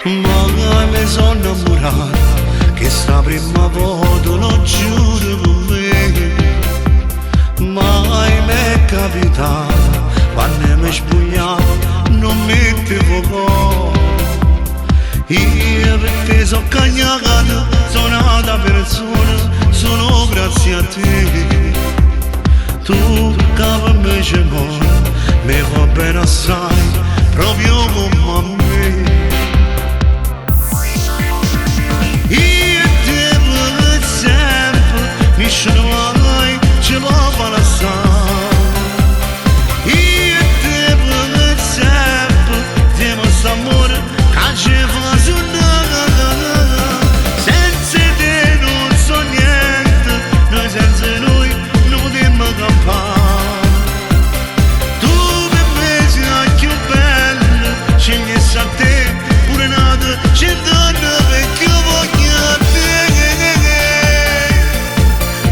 Ma mi sono innamorato, che sta prima volta lo giuro con me. Mai mi è capitato, quando mi sbagliavo non mettevo cuore. Io per te sono cagnato, sono una persona, solo grazie a te. Tu che per me c'è modo, mi va bene assai, proprio come a me. Io te per sempre, nessuno mai ce lo fa lasciare. Io te per sempre, ti mostro amore, che ci fa suonare. Senza te non so niente, noi senza noi non potremmo campare. Tu per me sei la più bella, scegli a te, pure nata, c'è donna perché io voglio a te.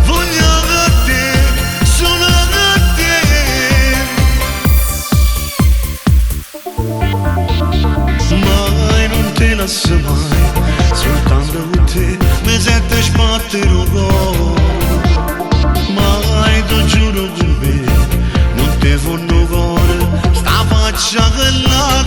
Voglio a te, sono a te. Mai non te lascio mai, soltanto con te mi sento sbattere il cuore. Mai ti giuro con me, non ti fanno cuore, sta faccia che la